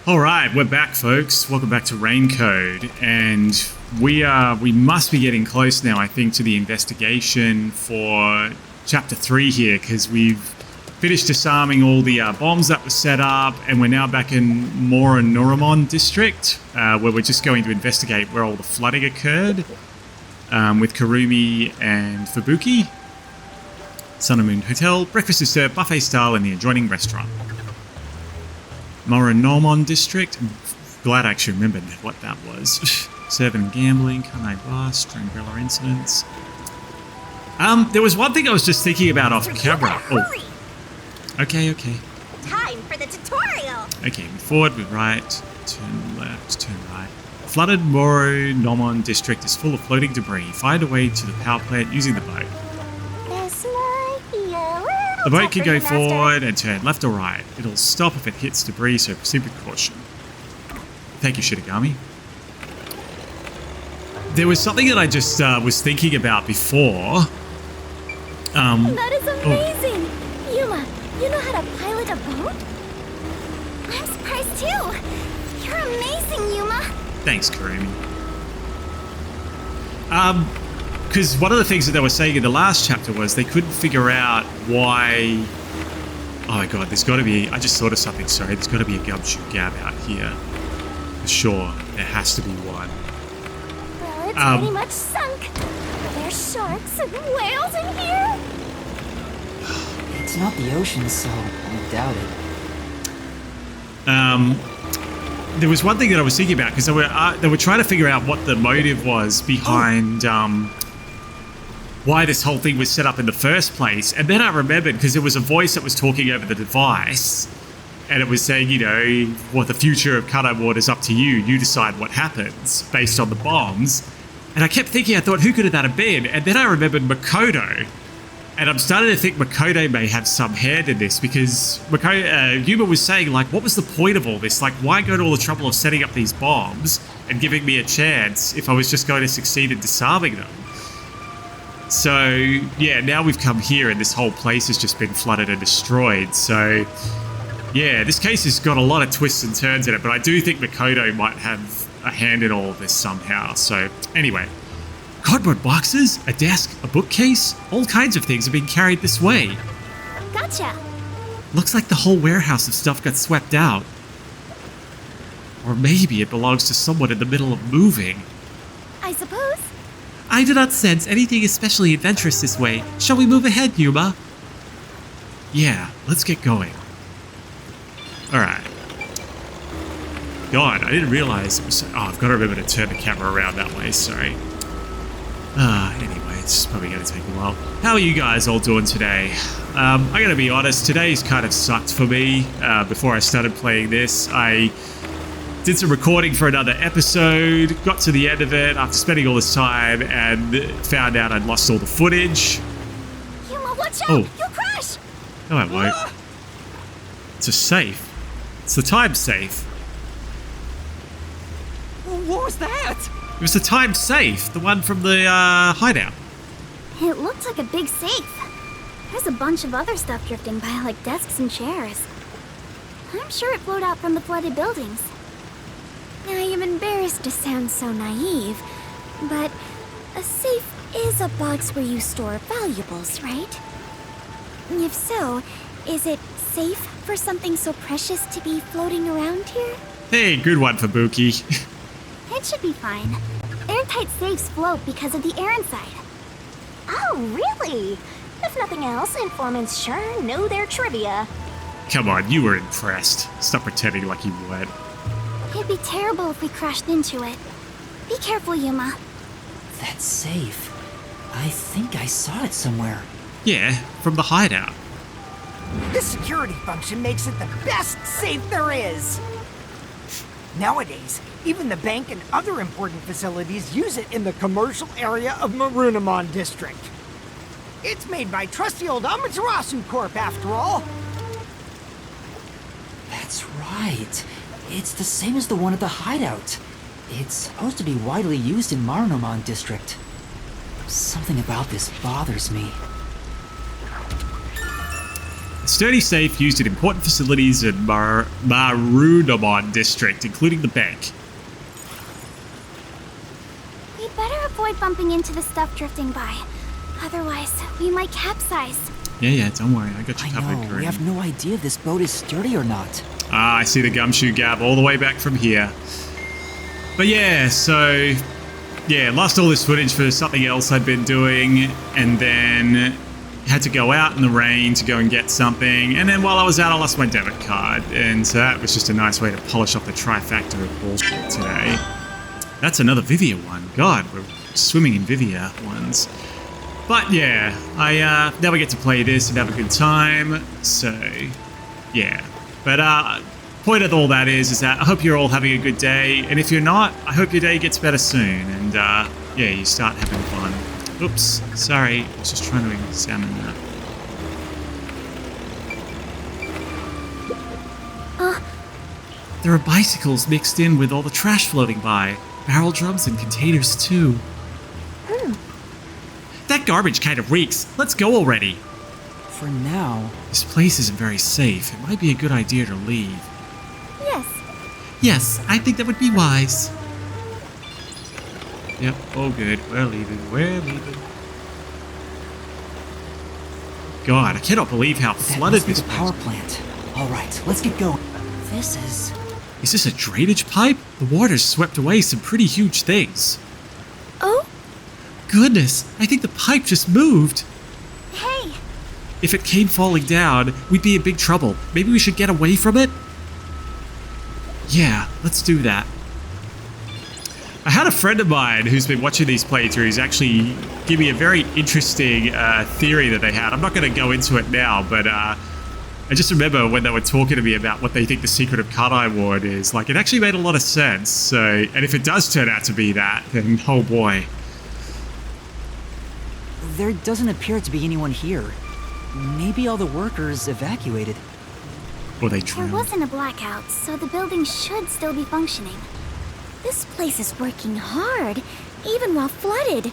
All right, we're back, folks. Welcome back to Raincode, and we must be getting close now, I think, to the investigation for Chapter 3 here, because we've finished disarming all the bombs that were set up, and we're now back in Marunomon District, where we're just going to investigate where all the flooding occurred, with Kurumi and Fubuki. Sun and Moon Hotel, breakfast is served buffet style in the adjoining restaurant. Marunomon District. I'm glad I actually remembered what that was. Serving gambling, Kanai Bar, Strangler incidents. There was one thing I was just thinking about off camera. Oh. Okay. Time for the tutorial. Okay, move forward, move right, turn left, turn right. Flooded Marunomon District is full of floating debris. Find a way to the power plant using the boat. The boat can go forward and turn left or right. It'll stop if it hits debris, so proceed with caution. Thank you, Shinigami. There was something that I just was thinking about before. That is amazing! Oh. Yuma, you know how to pilot a boat? I'm surprised too! You're amazing, Yuma! Thanks, Kurumi. Because one of the things that they were saying in the last chapter was they couldn't figure out why... Oh my god, there's got to be... I just thought of something, sorry. There's got to be a gumshoe gab out here. For sure. There has to be one. Well, it's pretty much sunk. There's sharks and whales in here. It's not the ocean, so I doubt it. There was one thing that I was thinking about, because they were trying to figure out what the motive was behind... why this whole thing was set up in the first place. And then I remembered, because there was a voice that was talking over the device, and it was saying, you know, what the future of Kanai Ward is up to you. You decide what happens based on the bombs. And I kept thinking, I thought, who could that have been? And then I remembered Makoto. And I'm starting to think Makoto may have some hand in this, because Yuma was saying, like, what was the point of all this? Like, why go to all the trouble of setting up these bombs and giving me a chance if I was just going to succeed in disarming them? So, yeah, now we've come here and this whole place has just been flooded and destroyed. So, yeah, this case has got a lot of twists and turns in it, but I do think Makoto might have a hand in all of this somehow. So, anyway, cardboard boxes, a desk, a bookcase, all kinds of things are being carried this way. Gotcha. Looks like the whole warehouse of stuff got swept out. Or maybe it belongs to someone in the middle of moving. I suppose. I do not sense anything especially adventurous this way. Shall we move ahead, Yuma? Yeah, let's get going. Alright. God, I didn't realize it was... Oh, I've got to remember to turn the camera around that way, sorry. Anyway, it's probably going to take a while. How are you guys all doing today? I'm going to be honest, today's kind of sucked for me. Before I started playing this, I did some recording for another episode, got to the end of it after spending all this time, and found out I'd lost all the footage. Yuma, watch out! Oh. You'll crash! No, I won't. It's a safe. It's the time safe. What was that? It was the time safe, the one from the hideout. It looked like a big safe. There's a bunch of other stuff drifting by, like desks and chairs. I'm sure it flowed out from the flooded buildings. I am embarrassed to sound so naive, but a safe is a box where you store valuables, right? If so, is it safe for something so precious to be floating around here? Hey, good one, Fubuki. It should be fine. Airtight safes float because of the air inside. Oh, really? If nothing else, informants sure know their trivia. Come on, you were impressed. Stop pretending like you weren't. It'd be terrible if we crashed into it. Be careful, Yuma. That's safe. I think I saw it somewhere. Yeah, from the hideout. The security function makes it the best safe there is. Nowadays, even the bank and other important facilities use it in the commercial area of Marunomon District. It's made by trusty old Amaterasu Corp, after all. That's right. It's the same as the one at the hideout. It's supposed to be widely used in Marunomon District. Something about this bothers me. A sturdy safe used in important facilities in Marunomon District, including the bank. We better avoid bumping into the stuff drifting by. Otherwise, we might capsize. Yeah, don't worry. I got you I covered, know, Kareem. we have no idea if this boat is sturdy or not. Ah, I see the gumshoe gap all the way back from here. But yeah, so... yeah, lost all this footage for something else I'd been doing, and then had to go out in the rain to go and get something, and then while I was out I lost my debit card, and so that was just a nice way to polish off the trifactor of bullshit today. That's another Vivia one. God, we're swimming in Vivia ones. But yeah, I never get to play this and have a good time, so yeah. But point of all that is that I hope you're all having a good day, and if you're not, I hope your day gets better soon, and yeah, you start having fun. Oops, sorry, I was just trying to examine that. There are bicycles mixed in with all the trash floating by. Barrel drums and containers too. That garbage kind of reeks. Let's go already. For now, This place isn't very safe. It might be a good idea to leave. Yes. Yes, I think that would be wise. Yep, all good. We're leaving. God, I cannot believe how that flooded must be this the place power is. plant. All right, let's get going. This is... Is this a drainage pipe? The water's swept away some pretty huge things. Oh, Goodness, I think the pipe just moved. hey. If it came falling down, we'd be in big trouble. Maybe we should get away from it? Yeah, let's do that. I had a friend of mine who's been watching these playthroughs actually give me a very interesting theory that they had. I'm not going to go into it now, but I just remember when they were talking to me about what they think the secret of Cut-Eye Ward is. Like, it actually made a lot of sense. So, and if it does turn out to be that, then oh boy. There doesn't appear to be anyone here. Maybe all the workers evacuated. Or they There drowned. wasn't a blackout, so the building should still be functioning. This place is working hard, even while flooded.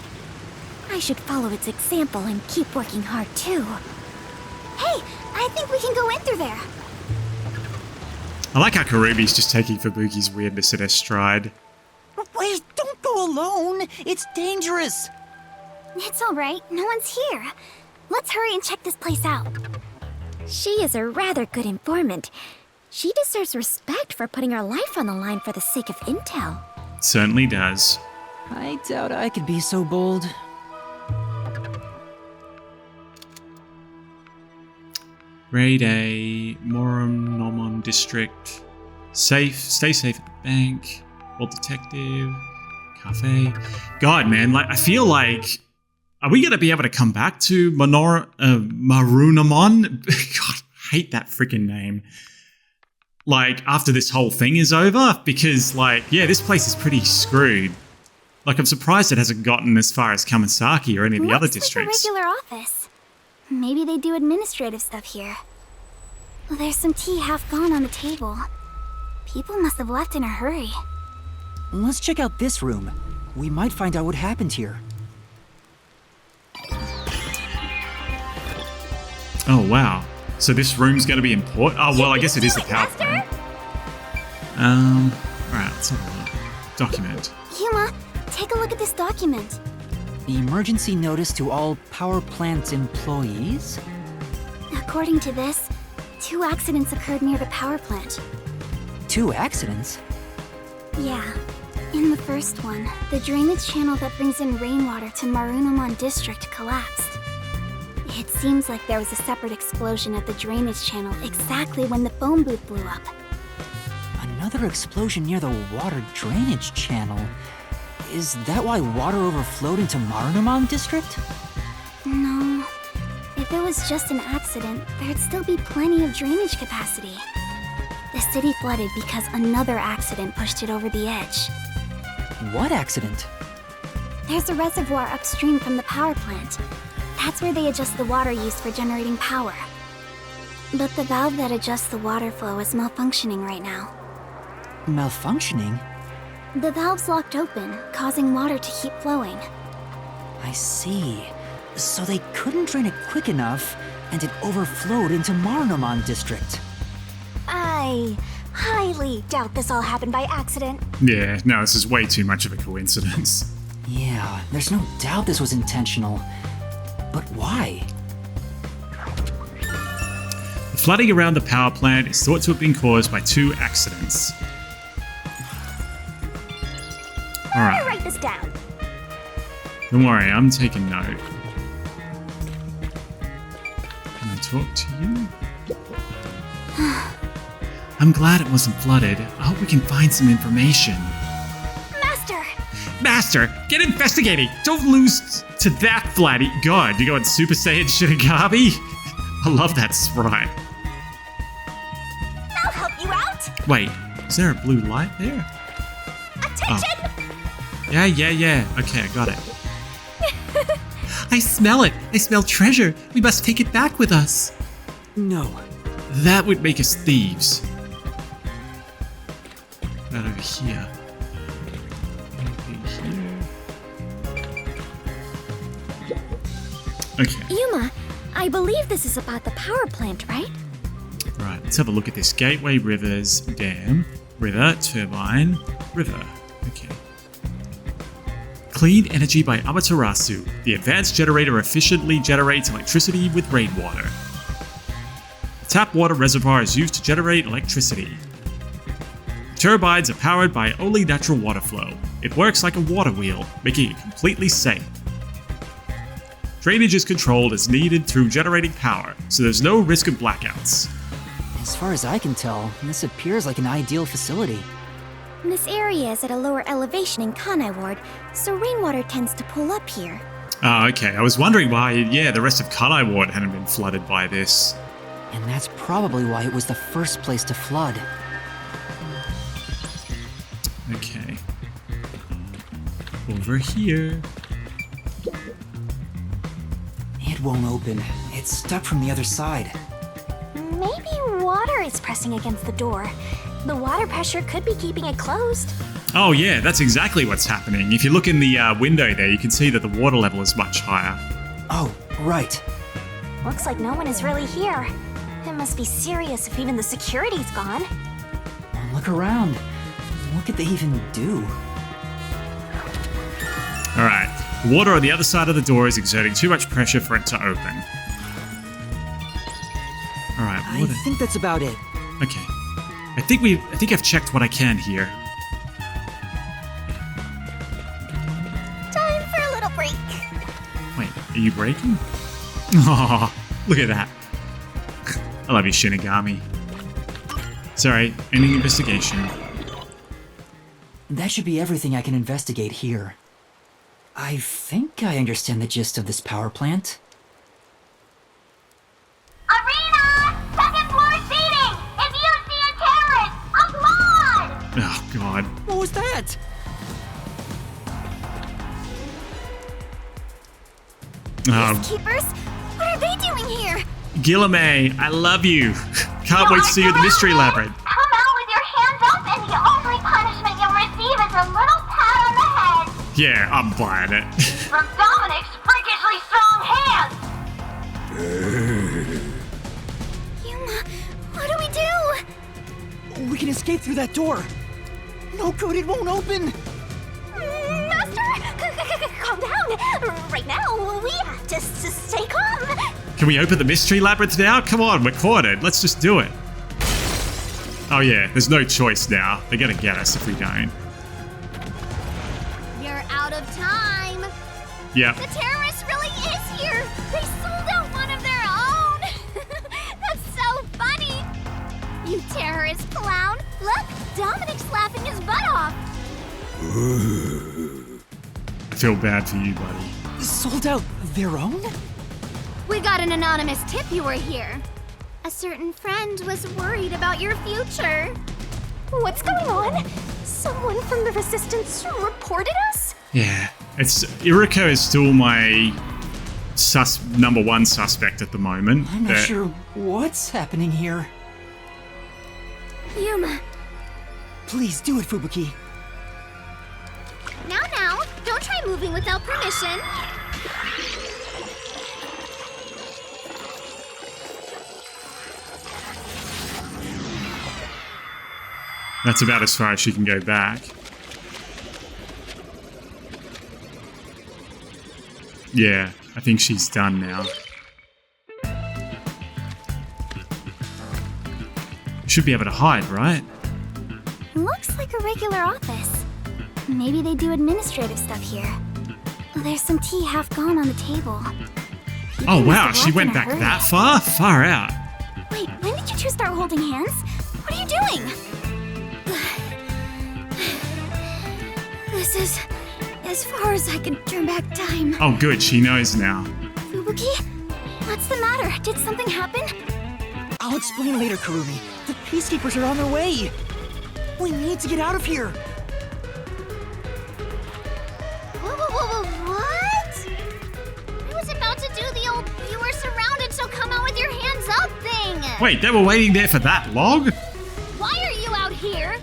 I should follow its example and keep working hard too. Hey, I think we can go in through there. I like how Karumi's just taking Fubuki's weirdness in her stride. Wait, don't go alone! It's dangerous! It's all right, no one's here. Let's hurry and check this place out. She is a rather good informant. She deserves respect for putting her life on the line for the sake of intel. Certainly does. I doubt I could be so bold. Grade A, Marunomon District. Safe, stay safe at the bank. Old detective. Cafe. God, man, like I feel like, are we gonna be able to come back to Marunomon? God, I hate that freaking name. Like after this whole thing is over, because like, yeah, this place is pretty screwed. Like I'm surprised it hasn't gotten as far as Kamasaki or any of the other districts. Like a regular office. Maybe they do administrative stuff here. Well, there's some tea half gone on the table. People must have left in a hurry. Let's check out this room. We might find out what happened here. Oh wow. So this room's gonna be important. Oh well, I guess it is the power plant. Alright, let's have a look. Document. Yuma, take a look at this document. Emergency notice to all power plant employees? According to this, 2 accidents occurred near the power plant. 2 accidents? Yeah. In the first one, the drainage channel that brings in rainwater to Marunomon District collapsed. It seems like there was a separate explosion at the drainage channel exactly when the phone booth blew up. Another explosion near the water drainage channel. Is that why water overflowed into Marunomon District? No. If it was just an accident, there'd still be plenty of drainage capacity. The city flooded because another accident pushed it over the edge. What accident? There's a reservoir upstream from the power plant. That's where they adjust the water used for generating power. But the valve that adjusts the water flow is malfunctioning right now. Malfunctioning? The valve's locked open, causing water to keep flowing. I see. So they couldn't drain it quick enough, and it overflowed into Marunomon District. I highly doubt this all happened by accident. Yeah, no, this is way too much of a coincidence. Yeah, there's no doubt this was intentional. But why? The flooding around the power plant is thought to have been caused by 2 accidents. I'll Alright, write this down. don't worry, I'm taking note. Can I talk to you? I'm glad it wasn't flooded. I hope we can find some information. Master! Master, get investigating! Don't lose to that flatty. God, you going Super Saiyan Shinigami? I love that sprite. I'll help you out! Wait, is there a blue light there? Attention! Yeah. Okay, I got it. I smell it. I smell treasure. We must take it back with us. No. That would make us thieves. Right over here. Okay, Yuma, I believe this is about the power plant, right? right, let's have a look at this. Gateway, rivers, dam, river, turbine, river. Okay. Clean energy by Amaterasu. The advanced generator efficiently generates electricity with rainwater. The tap water reservoir is used to generate electricity. Turbines are powered by only natural water flow. It works like a water wheel, making it completely safe. Drainage is controlled as needed through generating power, so there's no risk of blackouts. As far as I can tell, this appears like an ideal facility. This area is at a lower elevation in Kanai Ward, so rainwater tends to pool up here. Ah, okay. I was wondering why, the rest of Kanai Ward hadn't been flooded by this. And that's probably why it was the first place to flood. Okay. Over here. It won't open. It's stuck from the other side. Maybe water is pressing against the door. The water pressure could be keeping it closed. Oh yeah, that's exactly what's happening. If you look in the window there, you can see that the water level is much higher. Oh, right. Looks like no one is really here. It must be serious if even the security's gone. Look around. What could they even do? Alright. The water on the other side of the door is exerting too much pressure for it to open. Alright, I think that's about it. Okay. I think I've checked what I can here. Time for a little break. Wait, are you breaking? Oh, look at that. I love you, Shinigami. Sorry, ending investigation. That should be everything I can investigate here. I think I understand the gist of this power plant. Arena! Second floor seating! If you see a terrorist, applaud! Oh, God. What was that? Keepers? What are they doing here? Gilame, I love you. Can't wait to see you in the Mystery Labyrinth. Come out with your hands up and the only punishment you'll receive is a little pat on the head Yeah, I'm buying it. from Dominic's freakishly strong hands! Yuma, what do we do? We can escape through that door. No good, it won't open. Master! Calm down! Right now, we have to stay calm! Can we open the Mystery Labyrinth now? Come on, we're cornered. Let's just do it. Oh yeah, there's no choice now. They're gonna get us if we don't. You're out of time. Yep. The terrorist really is here. They sold out one of their own. That's so funny. You terrorist clown. Look, Dominic's laughing his butt off. I feel bad for you, buddy. Sold out their own? We got an anonymous tip you were here. A certain friend was worried about your future. What's going on? Someone from the Resistance reported us? Yeah, it's Iriko is still my number one suspect at the moment. I'm not sure what's happening here. Yuma. Please do it, Fubuki. Now, don't try moving without permission. That's about as far as she can go back. Yeah, I think she's done now. Should be able to hide, right? Looks like a regular office. Maybe they do administrative stuff here. There's some tea half gone on the table. People Oh must wow, have she left went in a back hurry. that far? Far out. Wait, when did you two start holding hands? What are you doing? This is as far as I can turn back time. Oh good, she knows now. Fubuki? What's the matter? Did something happen? I'll explain later, Kurumi. The peacekeepers are on their way. We need to get out of here. What? I was about to do the old "you were surrounded, so come out with your hands up" thing. Wait, they were waiting there for that long? Why are you out here?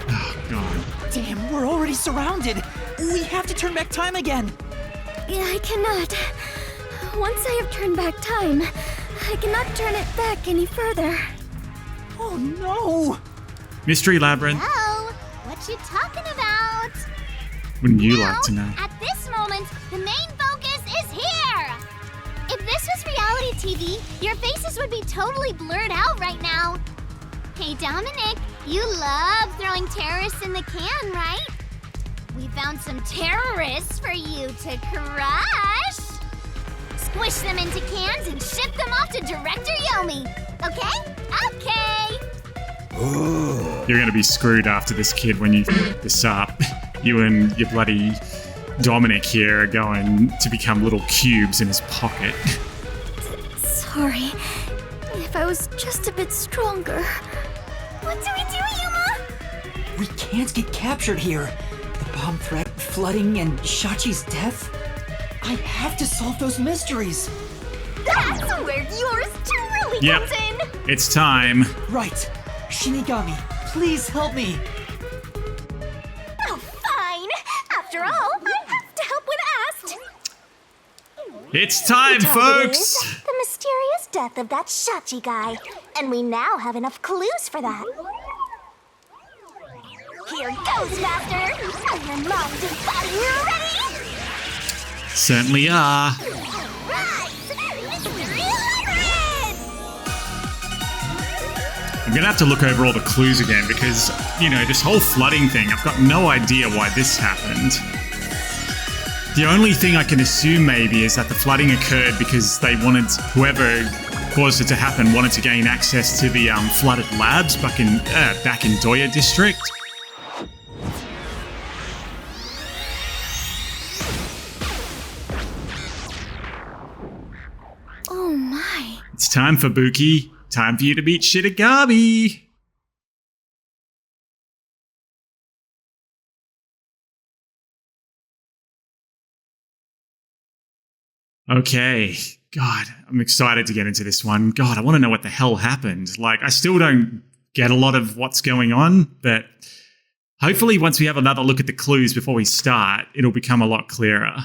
Oh god. Damn, we're already surrounded. We have to turn back time again. I cannot. Once I have turned back time, I cannot turn it back any further. Oh no! Mystery Labyrinth. Oh, what you talking about? Wouldn't you Now, like to know? at this moment, the main focus is here. If this was reality TV, your faces would be totally blurred out right now. Hey, Dominic, you love throwing terrorists in the can, right? We found some terrorists for you to crush. Squish them into cans and ship them off to Director Yomi. Okay? Okay. You're gonna be screwed after this, kid, when you f this up. You and your bloody Dominic here are going to become little cubes in his pocket. Sorry. If I was just a bit stronger. What do we do, Yuma? We can't get captured here. The bomb threat, flooding, and Shachi's death. I have to solve those mysteries. That's where yours truly Yep. comes in. It's time. Right. Shinigami, please help me. Oh, fine. After all, I have to help when asked. It's time, It folks! is the mysterious death of that Shachi guy, and we now have enough clues for that. Here goes, Master! Iron mind and body, you ready? Certainly are. Rise! Mystery Labyrinth! I'm gonna have to look over all the clues again because, you know, this whole flooding thing, I've got no idea why this happened. The only thing I can assume maybe is that the flooding occurred because they wanted, whoever caused it to happen wanted to gain access to the flooded labs back in Doya District. Oh my. It's time for Buki. Time for you to meet Shinigami. Okay. God, I'm excited to get into this one. God, I want to know what the hell happened. Like, I still don't get a lot of what's going on, but hopefully once we have another look at the clues before we start, it'll become a lot clearer.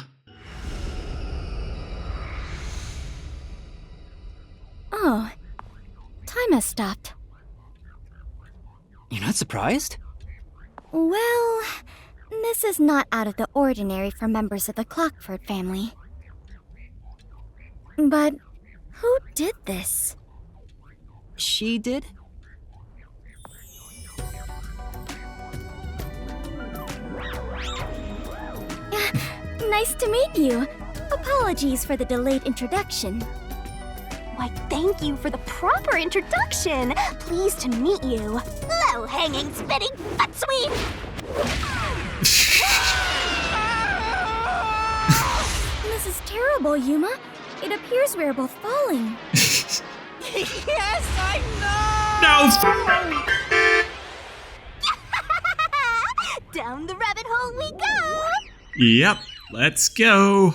Oh. Time has stopped. You're not surprised? Well, this is not out of the ordinary for members of the Clockford family. But who did this? She did? Nice to meet you. Apologies for the delayed introduction. Why, thank you for the proper introduction. Pleased to meet you. Low-hanging, spitting butt sweep. This is terrible, Yuma. It appears we are both falling. Yes, I know! No! Down the rabbit hole we go. Yep, let's go.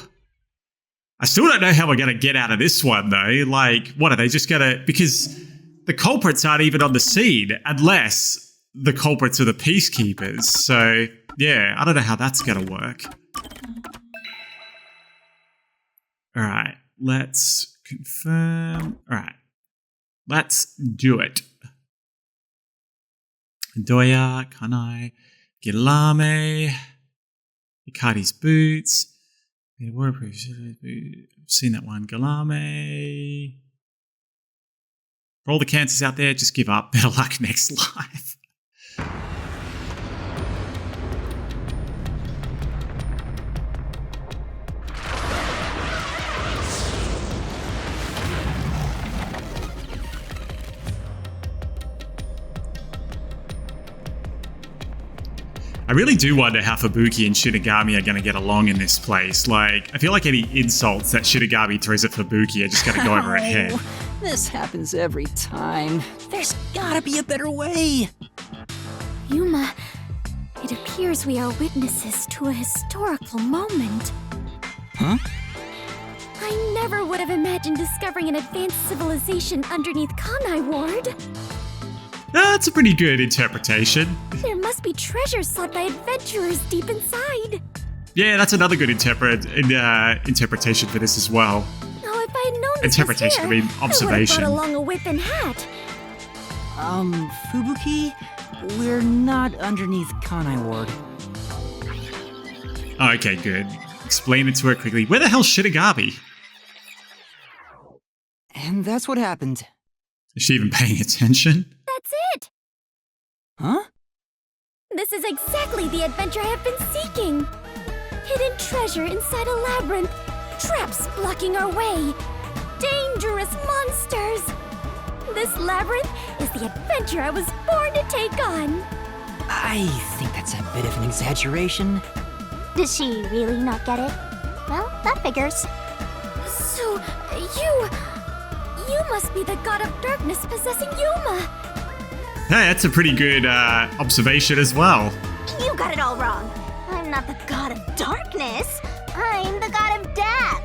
I still don't know how we're going to get out of this one, though. Like, what are they just going to... Because the culprits aren't even on the scene, unless the culprits are the peacekeepers. So, yeah, I don't know how that's going to work. All right, let's confirm. All right, let's do it. Doya, Kanai, Gilame, Ikari's boots. I've seen that one. Gilame. For all the cancers out there, just give up. Better luck next life. I really do wonder how Fubuki and Shinigami are going to get along in this place. Like, I feel like any insults that Shinigami throws at Fubuki are just going to go over her head. This happens every time. There's gotta be a better way. Yuma, it appears we are witnesses to a historical moment. Huh? I never would have imagined discovering an advanced civilization underneath Kanai Ward. That's a pretty good interpretation. There must be treasures sought by adventurers deep inside. Yeah, that's another good interpretation for this as well. Oh, if I had known this Interpretation, was here, I mean observation. I would have brought along a whip and hat. Fubuki, we're not underneath Kanai Ward. Oh, okay, good. Explain it to her quickly. Where the hell's Shinigami? And that's what happened. Is she even paying attention? That's it. Huh? This is exactly the adventure I have been seeking. Hidden treasure inside a labyrinth. Traps blocking our way. Dangerous monsters. This labyrinth is the adventure I was born to take on. I think that's a bit of an exaggeration. Does she really not get it? Well, that figures. So, you must be the god of darkness possessing Yuma. Hey, that's a pretty good observation as well. You got it all wrong. I'm not the god of darkness. I'm the god of death.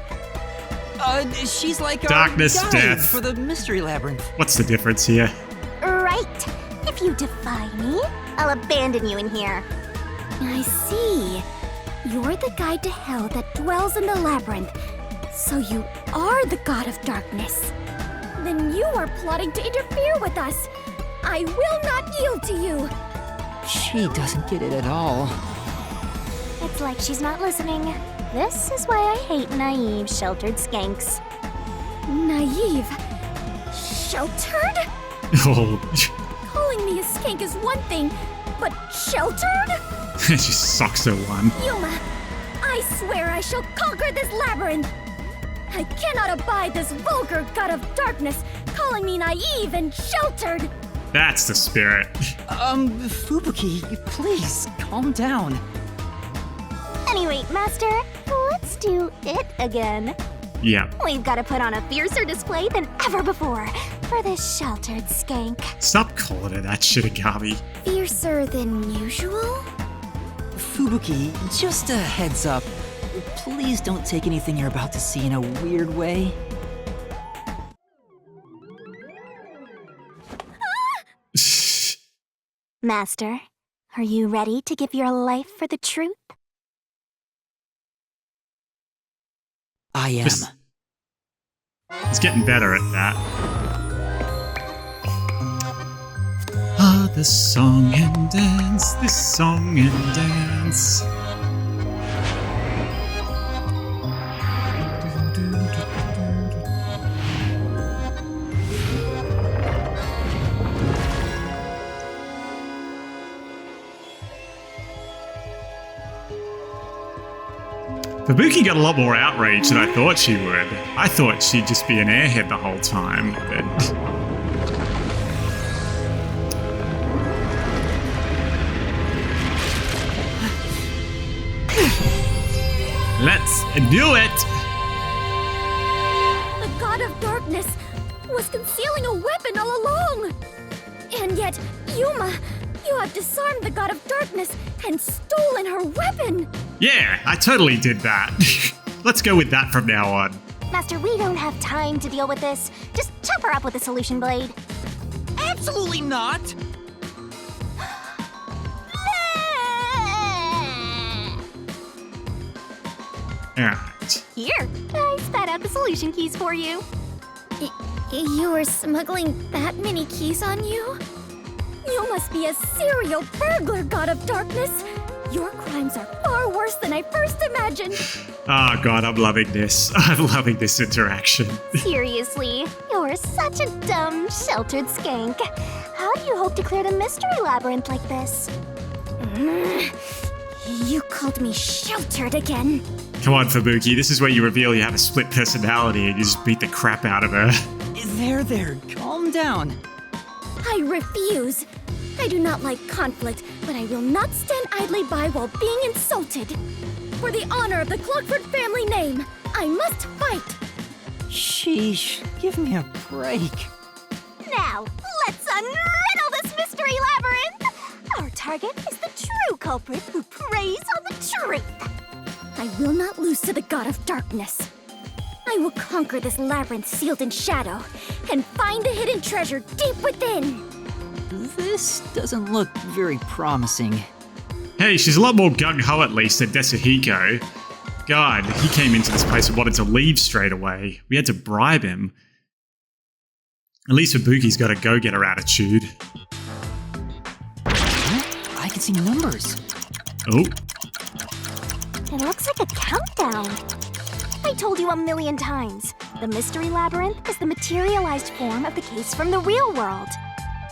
She's like Darkness, our guide death. for the mystery labyrinth. What's the difference here? Right. If you defy me, I'll abandon you in here. I see. You're the guide to hell that dwells in the labyrinth. So you are the god of darkness. Then you are plotting to interfere with us. I will not yield to you. She doesn't get it at all. It's like she's not listening. This is why I hate naive, sheltered skanks. Naive. Sheltered? Oh, Calling me a skank is one thing, but sheltered? she sucks at one. Yuma, I swear I shall conquer this labyrinth. I cannot abide this vulgar god of darkness calling me naive and sheltered. That's the spirit. Fubuki, please, calm down. Anyway, Master, let's do it again. Yeah. We've got to put on a fiercer display than ever before for this sheltered skank. Stop calling her that, Shinigami. Fiercer than usual? Fubuki, just a heads up. Please don't take anything you're about to see in a weird way. Master, are you ready to give your life for the truth? I am. He's getting better at that. Ah, the song and dance, this song and dance. Fubuki got a lot more outrage than I thought she would. I thought she'd just be an airhead the whole time, but... Let's do it! The god of darkness was concealing a weapon all along. And yet, Yuma, you have disarmed the god of darkness and stolen her weapon. Yeah, I totally did that. Let's go with that from now on. Master, we don't have time to deal with this. Just chop her up with a solution blade. Absolutely not! Alright. Here, I spat out the solution keys for you. You were smuggling that many keys on you? You must be a serial burglar, God of Darkness. Your crimes are far worse than I first imagined. Oh god, I'm loving this. I'm loving this interaction. Seriously, you're such a dumb, sheltered skank. How do you hope to clear the mystery labyrinth like this? You called me sheltered again. Come on, Fubuki, this is where you reveal you have a split personality and you just beat the crap out of her. There, calm down. I refuse. I do not like conflict, but I will not stand idly by while being insulted. For the honor of the Clockford family name, I must fight. Sheesh, give me a break. Now, let's unriddle this mystery labyrinth! Our target is the true culprit who preys on the truth. I will not lose to the God of Darkness. I will conquer this labyrinth sealed in shadow and find the hidden treasure deep within. This doesn't look very promising. Hey, she's a lot more gung-ho at least than Desuhiko. God, he came into this place and wanted to leave straight away. We had to bribe him. At least Fubuki's got a go-getter attitude. I can see numbers. Oh. It looks like a countdown. I told you a million times. The mystery labyrinth is the materialized form of the case from the real world.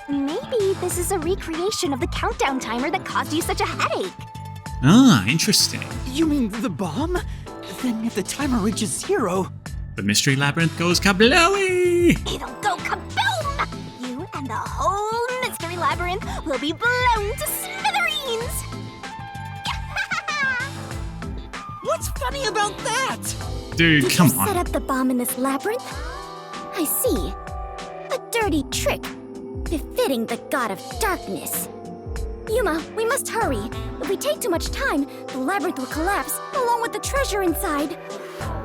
Maybe this is a recreation of the countdown timer that caused you such a headache. Ah, interesting. You mean the bomb? Then if the timer reaches 0... The mystery labyrinth goes kablooey! It'll go kaboom! You and the whole mystery labyrinth will be blown to smithereens! What's funny about that? Dude, Did come you set on. up the bomb in this labyrinth? I see. A dirty trick, befitting the God of Darkness. Yuma, we must hurry. If we take too much time, the labyrinth will collapse, along with the treasure inside.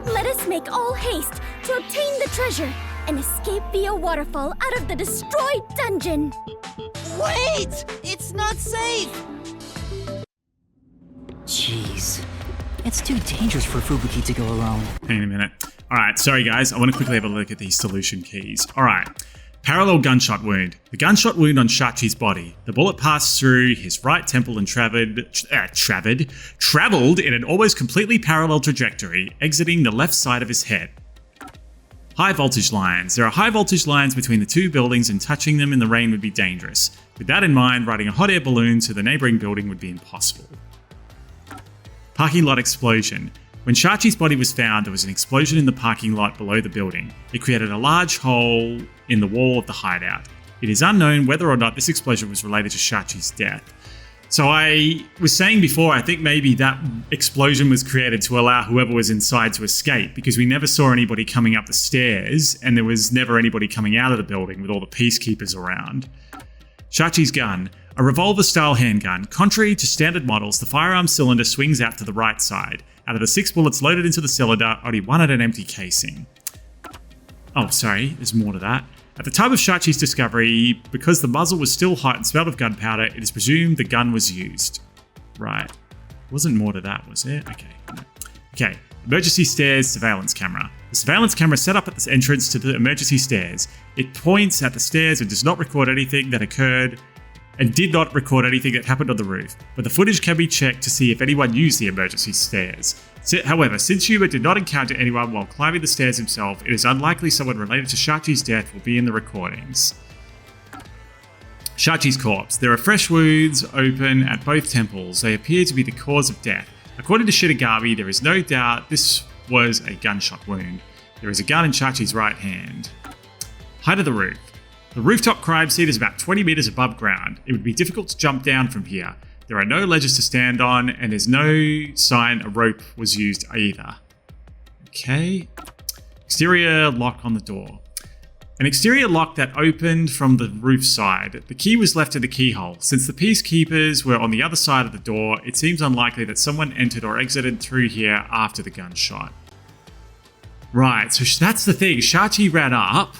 Let us make all haste to obtain the treasure and escape via waterfall out of the destroyed dungeon. Wait! It's not safe! Jeez. It's too dangerous for Fubuki to go alone. Hang on a minute. Alright, sorry guys, I want to quickly have a look at these solution keys. Alright. Parallel gunshot wound. The gunshot wound on Shachi's body. The bullet passed through his right temple and traveled in an almost completely parallel trajectory, exiting the left side of his head. High voltage lines. There are high voltage lines between the two buildings and touching them in the rain would be dangerous. With that in mind, riding a hot air balloon to the neighboring building would be impossible. Parking lot explosion. When Shachi's body was found, there was an explosion in the parking lot below the building. It created a large hole in the wall of the hideout. It is unknown whether or not this explosion was related to Shachi's death. So I was saying before, I think maybe that explosion was created to allow whoever was inside to escape, because we never saw anybody coming up the stairs, and there was never anybody coming out of the building with all the peacekeepers around. Shachi's gun. A revolver-style handgun. Contrary to standard models, the firearm cylinder swings out to the right side. Out of the 6 bullets loaded into the cylinder, only 1 had an empty casing. Oh, sorry, there's more to that. At the time of Shachi's discovery, because the muzzle was still hot and smelled of gunpowder, it is presumed the gun was used. Right. Wasn't more to that, was there? Okay. No. Okay. Emergency stairs, surveillance camera. The surveillance camera set up at the entrance to the emergency stairs. It points at the stairs and does not record anything that occurred and did not record anything that happened on the roof, but the footage can be checked to see if anyone used the emergency stairs. However, since Yuma did not encounter anyone while climbing the stairs himself, it is unlikely someone related to Shachi's death will be in the recordings. Shachi's corpse. There are fresh wounds open at both temples. They appear to be the cause of death. According to Shinigami, there is no doubt this was a gunshot wound. There is a gun in Shachi's right hand. Height of the roof. The rooftop crime scene is about 20 meters above ground. It would be difficult to jump down from here. There are no ledges to stand on, and there's no sign a rope was used either. Okay. Exterior lock on the door. An exterior lock that opened from the roof side. The key was left in the keyhole. Since the peacekeepers were on the other side of the door, it seems unlikely that someone entered or exited through here after the gunshot. Right, so that's the thing. Shachi ran up.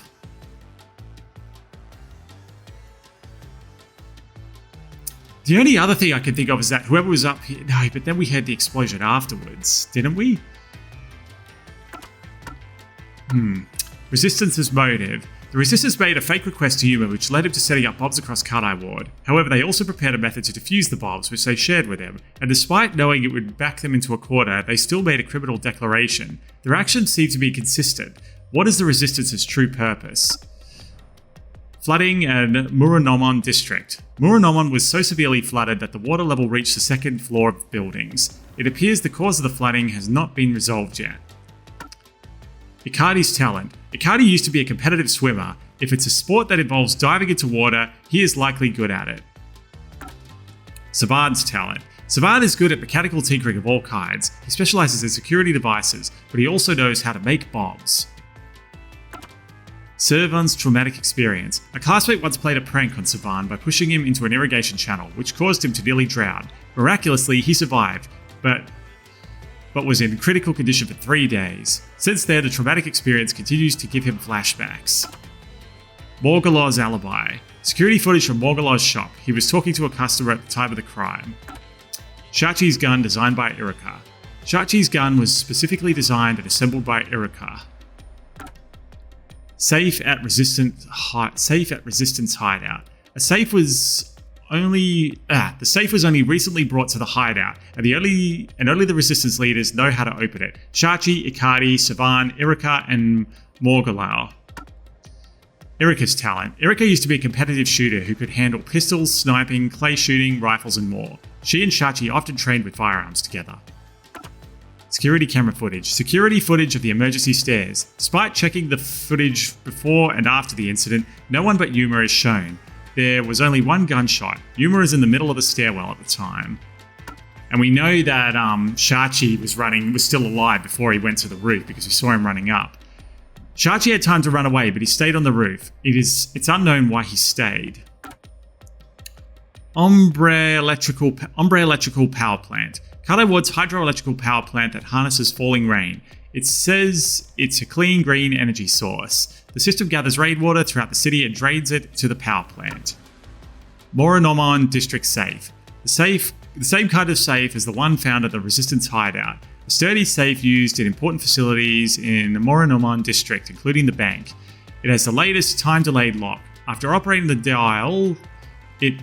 The only other thing I can think of is that whoever was up here... No, but then we had the explosion afterwards, didn't we? Resistance as motive. The Resistance made a fake request to Yuma, which led him to setting up bombs across Kardai Ward. However, they also prepared a method to defuse the bombs, which they shared with him, and despite knowing it would back them into a corner, they still made a criminal declaration. Their actions seem to be consistent. What is the Resistance's true purpose? Flooding and Marunomon District. Marunomon was so severely flooded that the water level reached the second floor of buildings. It appears the cause of the flooding has not been resolved yet. Ikari's talent. Ikari used to be a competitive swimmer. If it's a sport that involves diving into water, he is likely good at it. Savan's talent. Savan is good at mechanical tinkering of all kinds. He specializes in security devices, but he also knows how to make bombs. Savan's traumatic experience. A classmate once played a prank on Savan by pushing him into an irrigation channel, which caused him to nearly drown. Miraculously, he survived, but was in critical condition for 3 days. Since then, the traumatic experience continues to give him flashbacks. Morgulaw's alibi. Security footage from Morgulaw's shop. He was talking to a customer at the time of the crime. Shachi's gun designed by Iruka. Shachi's gun was specifically designed and assembled by Iruka. Safe at Resistance hideout. The safe was only recently brought to the hideout, and only the Resistance leaders know how to open it. Shachi, Ikari, Savan, Iruka, and Morgulaw. Iruka's talent. Iruka used to be a competitive shooter who could handle pistols, sniping, clay shooting, rifles, and more. She and Shachi often trained with firearms together. Security camera footage. Security footage of the emergency stairs. Despite checking the footage before and after the incident, no one but Yuma is shown. There was only one gunshot. Yuma is in the middle of the stairwell at the time. And we know that Shachi was still alive before he went to the roof because we saw him running up. Shachi had time to run away, but he stayed on the roof. It's unknown why he stayed. Ombre Electrical Power Plant. Kardai Ward's hydroelectrical power plant that harnesses falling rain. It says it's a clean green energy source. The system gathers rainwater throughout the city and drains it to the power plant. Marunomon District Safe. The same kind of safe as the one found at the Resistance hideout. A sturdy safe used in important facilities in the Marunomon District, including the bank. It has the latest time-delayed lock. After operating the dial, it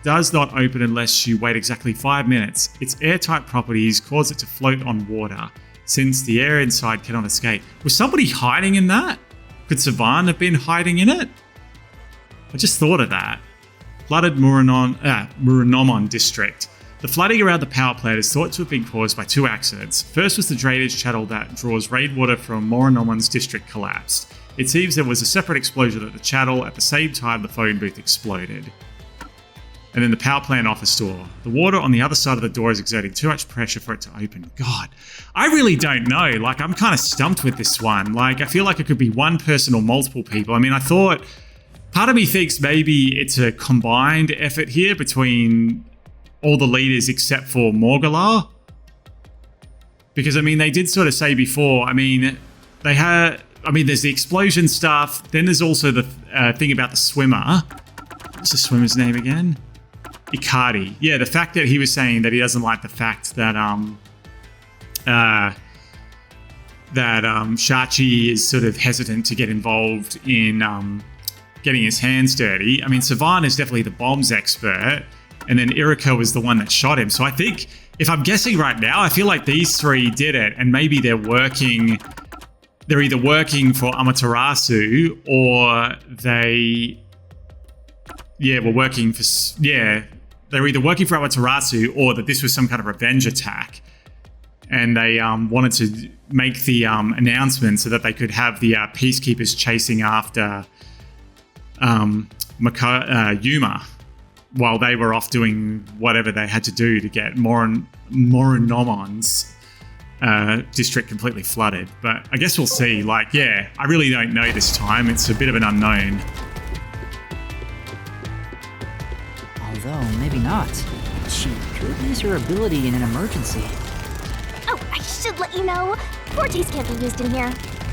does not open unless you wait exactly 5 minutes. Its airtight properties cause it to float on water, since the air inside cannot escape. Was somebody hiding in that? Could Savan have been hiding in it? I just thought of that. Flooded Marunomon District. The flooding around the power plant is thought to have been caused by 2 accidents. First was the drainage channel that draws rainwater from Marunomon's district collapsed. It seems there was a separate explosion at the channel at the same time the phone booth exploded. And then the power plant office door. The water on the other side of the door is exerting too much pressure for it to open. God, I really don't know. Like, I'm kind of stumped with this one. Like, I feel like it could be one person or multiple people. I mean, I thought, part of me thinks maybe it's a combined effort here between all the leaders except for Morgulaw. Because, I mean, they did sort of say before, I mean, there's the explosion stuff. Then there's also the thing about the swimmer. What's the swimmer's name again? Ikari. Yeah, the fact that he was saying that he doesn't like the fact that Shachi is sort of hesitant to get involved in getting his hands dirty. I mean, Savan is definitely the bombs expert, and then Iruka was the one that shot him. So I think, if I'm guessing right now, I feel like these 3 did it, and maybe they're either working for Amaterasu or they were working for, they were either working for Amaterasu or that this was some kind of revenge attack. And they wanted to make the announcement so that they could have the peacekeepers chasing after Yuma while they were off doing whatever they had to do to get Marunomon's district completely flooded. But I guess we'll see. Like, yeah, I really don't know this time. It's a bit of an unknown. Although, maybe not. She could use her ability in an emergency. Oh, I should let you know. Porties can't be used in here.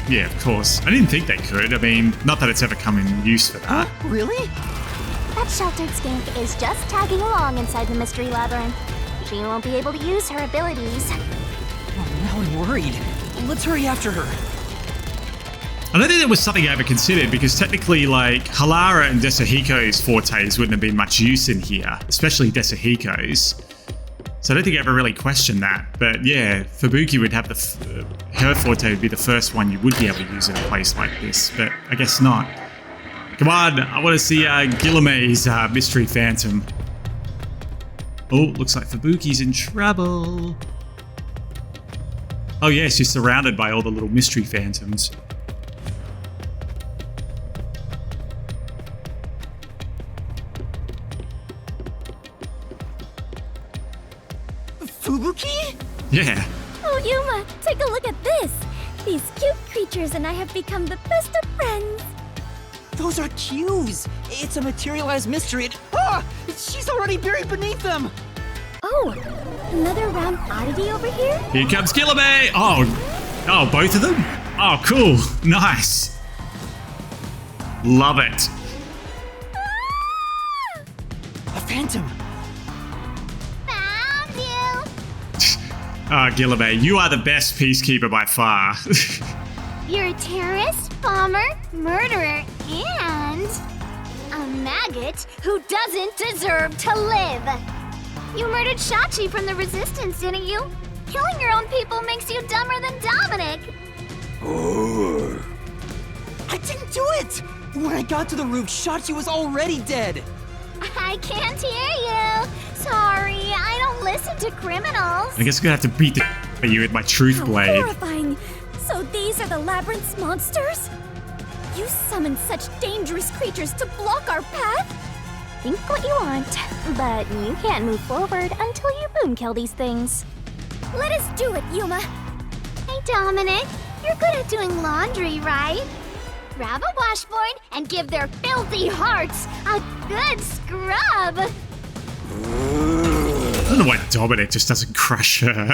Yeah, of course. I didn't think they could. I mean, not that it's ever come in use for that. Really? That sheltered skink is just tagging along inside the mystery labyrinth. She won't be able to use her abilities. Oh, now I'm worried. Let's hurry after her. I don't think there was something I ever considered because technically, like, Halara and Desahiko's fortes wouldn't have been much use in here, especially Desahiko's. So I don't think I ever really questioned that. But yeah, Fubuki would have her forte would be the first one you would be able to use in a place like this, but I guess not. Come on, I want to see Guillemets' Mystery Phantom. Oh, looks like Fubuki's in trouble. Oh yeah, she's surrounded by all the little Mystery Phantoms. Fubuki? Yeah. Oh, Yuma, take a look at this. These cute creatures and I have become the best of friends. Those are cues. It's a materialized mystery. She's already buried beneath them. Oh, another round oddity over here? Here comes Guillemets! Oh, both of them? Oh, cool. Nice. Love it. A phantom. Found you. Guillemets, you are the best peacekeeper by far. You're a terrorist, bomber, murderer, and a maggot who doesn't deserve to live. You murdered Shachi from the Resistance, didn't you? Killing your own people makes you dumber than Dominic. I didn't do it. When I got to the roof, Shachi was already dead. I can't hear you. Sorry, I don't listen to criminals. I guess I'm gonna have to beat the out of you with my truth How blade. horrifying! So these are the Labyrinth's monsters? You summoned such dangerous creatures to block our path? Think what you want, but you can't move forward until you boom kill these things. Let us do it, Yuma! Hey Dominic, you're good at doing laundry, right? Grab a washboard and give their filthy hearts a good scrub. I don't know why Dominic just doesn't crush her.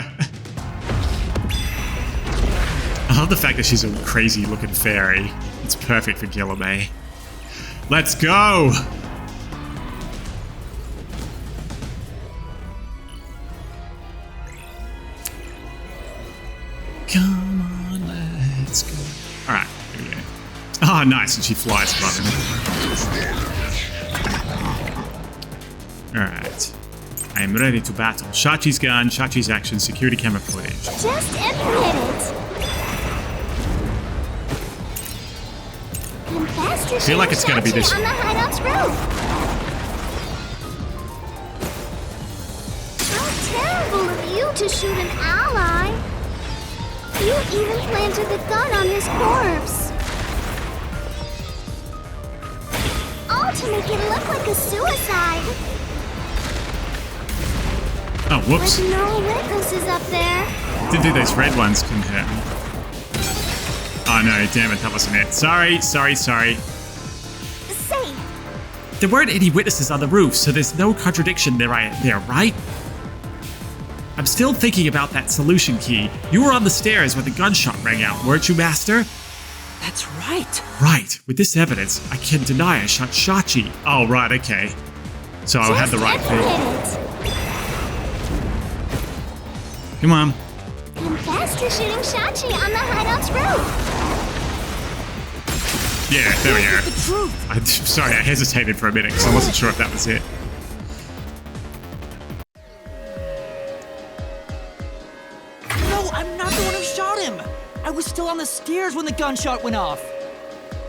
I love the fact that she's a crazy looking fairy. It's perfect for Guillemets. Let's go! Come on, let's go. Alright, here we go. Oh, nice, and she flies above him. Alright. I am ready to battle. Shachi's gun, Shachi's action, security camera footage. Just admit it. Confess I feel like it's gonna be this on the hideout's roof. How terrible of you to shoot an ally. You even planted the gun on his corpse. All to make it look like a suicide. Oh, whoops. But no witnesses up there. Didn't think those red ones can hurt me. Oh no, damn it, that wasn't it. Sorry. Say, There weren't any witnesses on the roof, so there's no contradiction there, right? I'm still thinking about that solution key. You were on the stairs when the gunshot rang out, weren't you, Master? That's right. Right. With this evidence, I can deny I shot Shachi. Oh, right, okay. So I had the right thing. Admit it. Come on. Confess to shooting Shachi on the hideout's roof. Yeah, there we go. The truth. I'm sorry, I hesitated for a minute because I wasn't sure if that was it. No, I'm not the one who shot him. I was still on the stairs when the gunshot went off.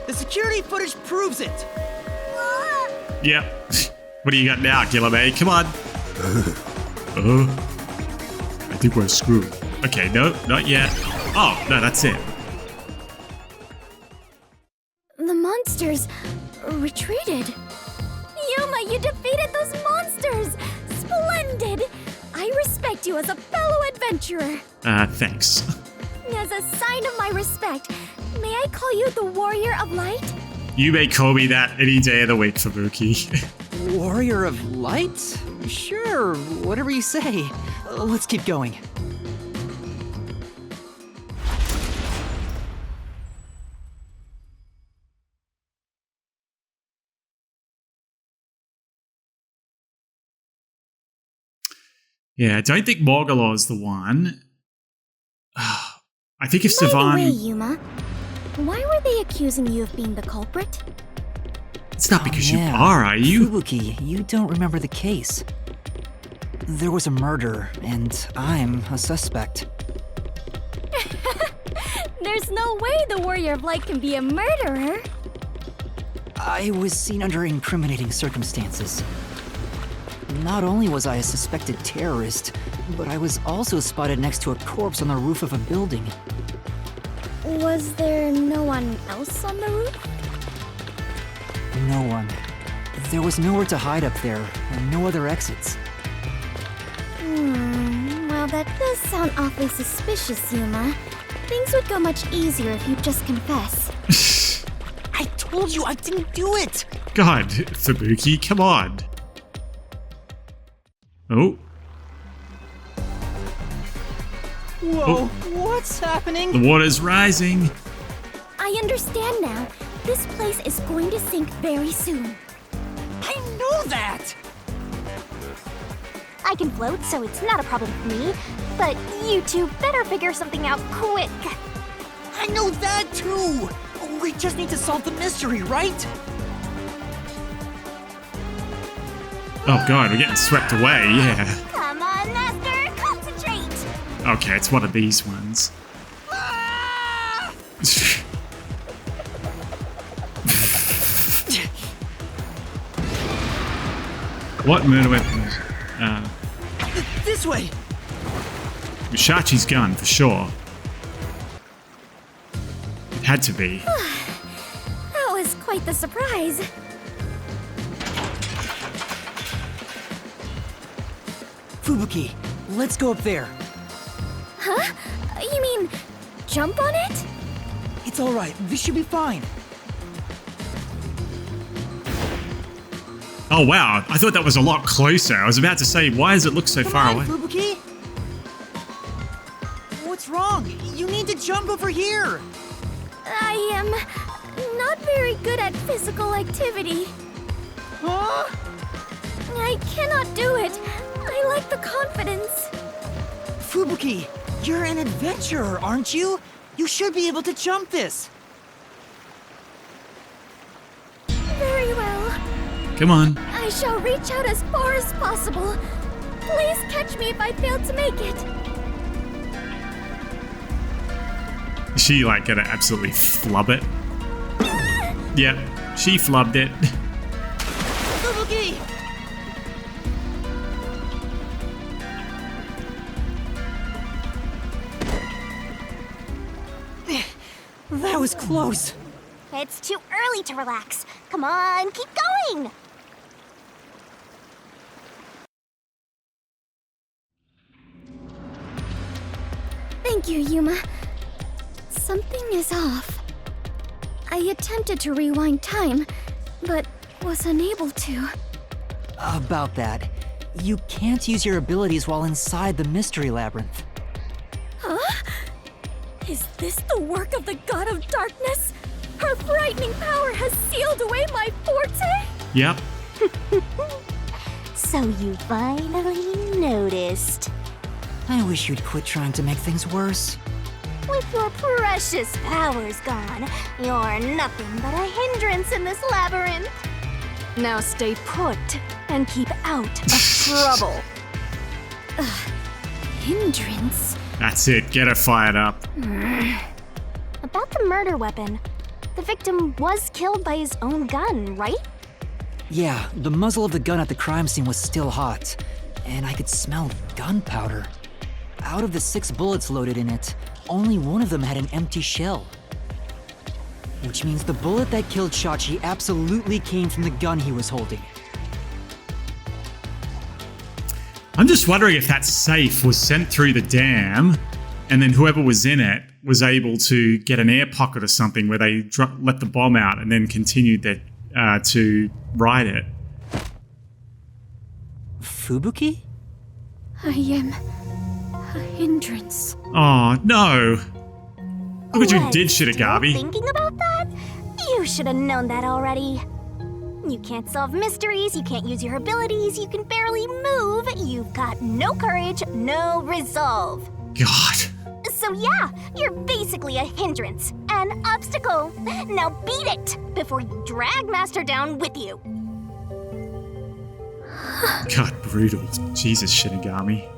The security footage proves it. Yep. What do you got now, Guillemets? Come on. I think we're screwed. Okay, no, not yet. Oh, no, that's it. the monsters retreated. Yuma, you defeated those monsters! Splendid! I respect you as a fellow adventurer. Thanks. As a sign of my respect, may I call you the Warrior of Light? You may call me that any day of the week, Fubuki. Warrior of Light? Sure, whatever you say. Let's keep going. Yeah, I don't think Morgulor's the one. I think if By the way, Savan... Yuma, why were they accusing you of being the culprit? It's not because yeah. you are you? Fubuki, you don't remember the case. There was a murder, and I'm a suspect. There's no way the Warrior of Light can be a murderer. I was seen under incriminating circumstances. Not only was I a suspected terrorist, but I was also spotted next to a corpse on the roof of a building. Was there no one else on the roof? No one. There was nowhere to hide up there, and no other exits. Well, that does sound awfully suspicious, Yuma. Things would go much easier if you'd just confess. I told you I didn't do it! God, Fubuki, come on. Oh. Whoa, what's happening? The water's rising. I understand now. This place is going to sink very soon. I know that! I can float, so it's not a problem for me. But you two better figure something out quick. I know that too! We just need to solve the mystery, right? Oh god, we're getting swept away, yeah. Come on, Master, concentrate! Okay, it's one of these ones. What murder weapons? This way! Mushachi's gun, for sure. It had to be. That was quite the surprise. Fubuki, let's go up there. Huh? You mean jump on it? It's alright, this should be fine. Oh wow, I thought that was a lot closer. I was about to say, why does it look so far away? Fubuki? What's wrong? You need to jump over here! I am not very good at physical activity. Huh? I cannot do it. I lack the confidence. Fubuki, you're an adventurer, aren't you? You should be able to jump this. Very well. Come on. I shall reach out as far as possible. Please catch me if I fail to make it. Is she like gonna absolutely flub it? Yep, she flubbed it. Fubuki! That was close. It's too early to relax. Come on, keep going! Thank you, Yuma. Something is off. I attempted to rewind time, but was unable to. About that, you can't use your abilities while inside the mystery labyrinth. Huh? Is this the work of the God of Darkness? Her frightening power has sealed away my forte? Yep. So you finally noticed. I wish you'd quit trying to make things worse. With your precious powers gone, you're nothing but a hindrance in this labyrinth. Now stay put and keep out of trouble. Hindrance? That's it, get her fired up. About the murder weapon, the victim was killed by his own gun, right? Yeah, the muzzle of the gun at the crime scene was still hot, and I could smell gunpowder. Out of the 6 bullets loaded in it, only one of them had an empty shell. Which means the bullet that killed Shachi absolutely came from the gun he was holding. I'm just wondering if that safe was sent through the dam, and then whoever was in it was able to get an air pocket or something where they let the bomb out and then continued to ride it. Fubuki? I am a hindrance. Oh, no. Look what you What, did, still Shinigami. Thinking about that? You should have known that already. You can't solve mysteries, you can't use your abilities, you can barely move, you've got no courage, no resolve. God. So yeah, you're basically a hindrance, and one obstacle. Now beat it before you drag Master down with you. God, brutal. Jesus, Shinigami.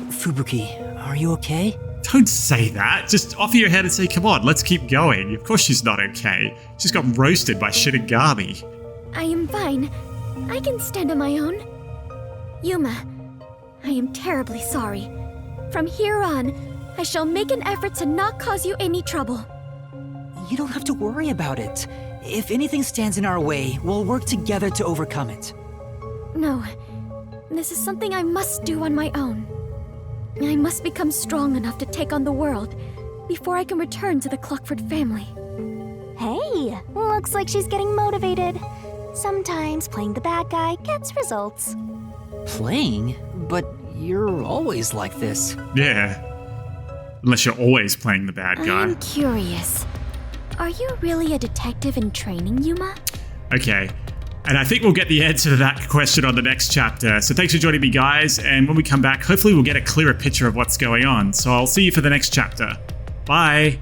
Fubuki, are you okay? Don't say that. Just offer your hand and say, come on, let's keep going. Of course she's not okay. She's got roasted by Shinigami. I am fine. I can stand on my own. Yuma, I am terribly sorry. From here on, I shall make an effort to not cause you any trouble. You don't have to worry about it. If anything stands in our way, we'll work together to overcome it. No, this is something I must do on my own. I must become strong enough to take on the world before I can return to the Clockford family. Hey, looks like she's getting motivated. Sometimes playing the bad guy gets results. Playing? But you're always like this. Yeah. Unless you're always playing the bad guy. I'm curious. Are you really a detective in training, Yuma? Okay. And I think we'll get the answer to that question on the next chapter. So thanks for joining me, guys. And when we come back, hopefully we'll get a clearer picture of what's going on. So I'll see you for the next chapter. Bye.